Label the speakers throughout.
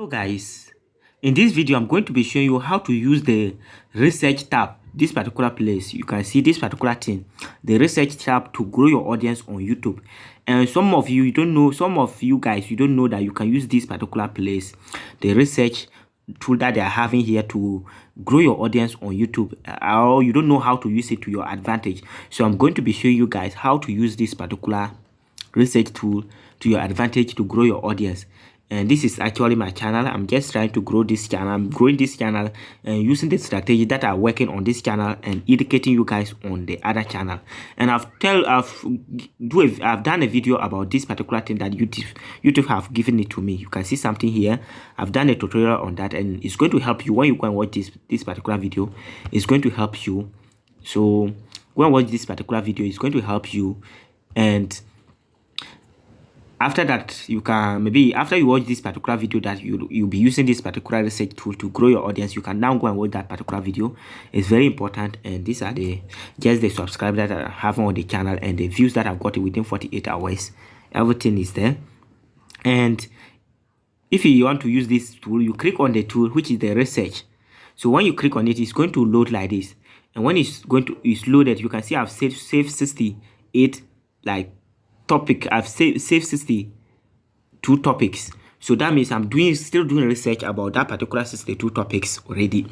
Speaker 1: Hello guys, in this video I'm going to be showing you how to use the research tab. This particular place, you can see this particular thing, the research tab, to grow your audience on YouTube. And some of you don't know, some of you guys, you don't know that you can use this particular place, the research tool that they are having here, to grow your audience on YouTube, or you don't know how to use it to your advantage. So I'm going to be showing you guys how to use this particular research tool to your advantage to grow your audience. And this is actually my channel. I'm just trying to grow this channel. I'm growing this channel and using the strategy that are working on this channel and educating you guys on the other channel. And I've done a video about this particular thing that YouTube have given it to me. You can see something here. I've done a tutorial on that, and it's going to help you when you go and watch this particular video. It's going to help you. So go and watch this particular video. It's going to help you. And after that, you can, maybe after you watch this particular video, that you'll be using this particular research tool to grow your audience, you can now go and watch that particular video. It's very important. And these are just the subscribers that I have on the channel and the views that I've got within 48 hours. Everything is there. And if you want to use this tool, you click on the tool, which is the research. So when you click on it, it's going to load like this. And when it's loaded, you can see I've saved 68 like topic. I've saved 62 topics. So that means I'm still doing research about that particular 62 topics already.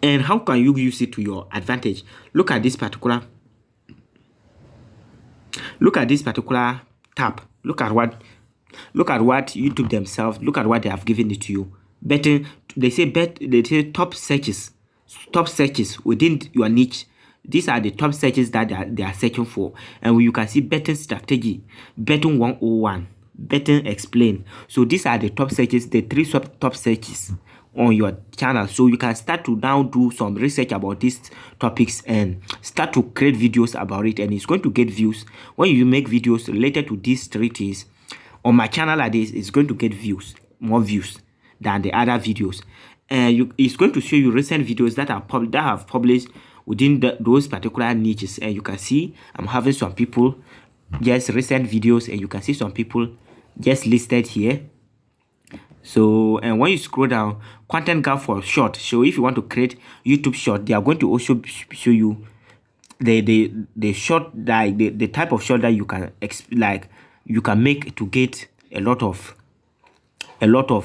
Speaker 1: And how can you use it to your advantage? Look at this particular tab. Look at what YouTube themselves, look at what they have given it to you. They say top searches within your niche. These are the top searches that they are searching for. And you can see betting strategy, betting 101, betting explain. So these are the top searches, the three top searches on your channel. So you can start to now do some research about these topics and start to create videos about it. And it's going to get views. When you make videos related to these three things on my channel like this, it's going to get more views than the other videos. And it's going to show you recent videos that have published within those particular niches. And you can see I'm having some people just recent videos, and you can see some people just listed here. So, and when you scroll down, content gap for short. So if you want to create YouTube short, they are going to also show you the short, like the type of short that you can make to get a lot of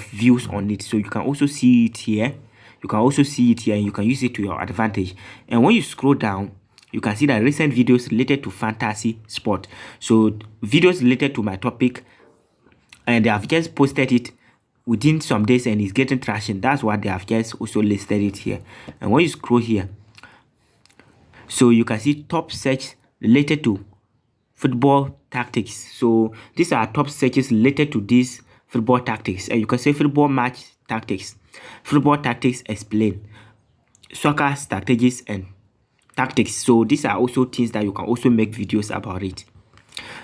Speaker 1: views on it. So you can also see it here. You can also see it here, and you can use it to your advantage. And when you scroll down, you can see that recent videos related to fantasy sport. So videos related to my topic, and they have just posted it within some days and it's getting traction. That's why they have just also listed it here. And when you scroll here, so you can see top search related to football tactics. So these are top searches related to these football tactics. And you can say football match tactics, football tactics explain, soccer strategies and tactics. So these are also things that you can also make videos about it,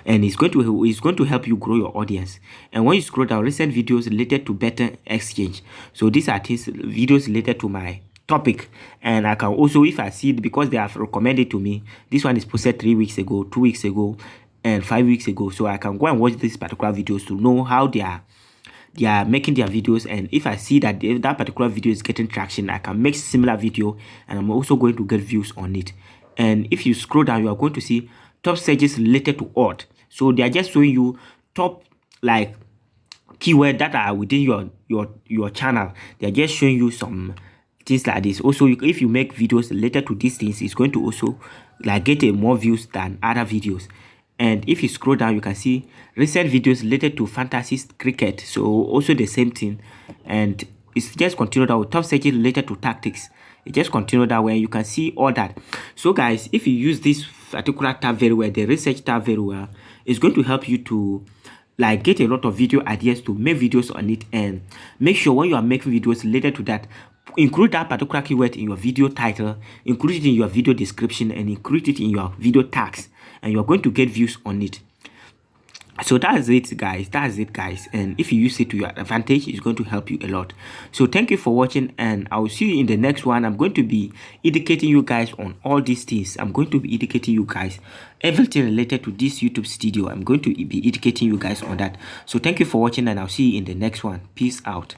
Speaker 1: and it's going to help you grow your audience. And when you scroll down, recent videos related to betting exchange. So these are videos related to my topic, and I can also, if I see it, because they have recommended to me, this one is posted 3 weeks ago, 2 weeks ago, and 5 weeks ago. So I can go and watch these particular videos to know how they are making their videos. And if I see that that particular video is getting traction, I can make similar video, and I'm also going to get views on it. And if you scroll down, you are going to see top searches related to art. So they are just showing you top like keyword that are within your channel. They are just showing you some things like this. Also, if you make videos related to these things, it's going to also like get more views than other videos. And if you scroll down, you can see recent videos related to fantasy cricket. So also the same thing. And it's just continued that with top searches related to tactics. It just continued that way. You can see all that. So guys, if you use this particular tab very well, the research tab very well, it's going to help you to like get a lot of video ideas to make videos on it. And make sure when you are making videos related to that, include that particular keyword in your video title, include it in your video description, and include it in your video tags, and you're going to get views on it. So that's it guys, and if you use it to your advantage, it's going to help you a lot. So thank you for watching, and I will see you in the next one. I'm going to be educating you guys on all these things. I'm going to be educating you guys everything related to this YouTube studio. I'm going to be educating you guys on that. So thank you for watching, and I'll see you in the next one. Peace out.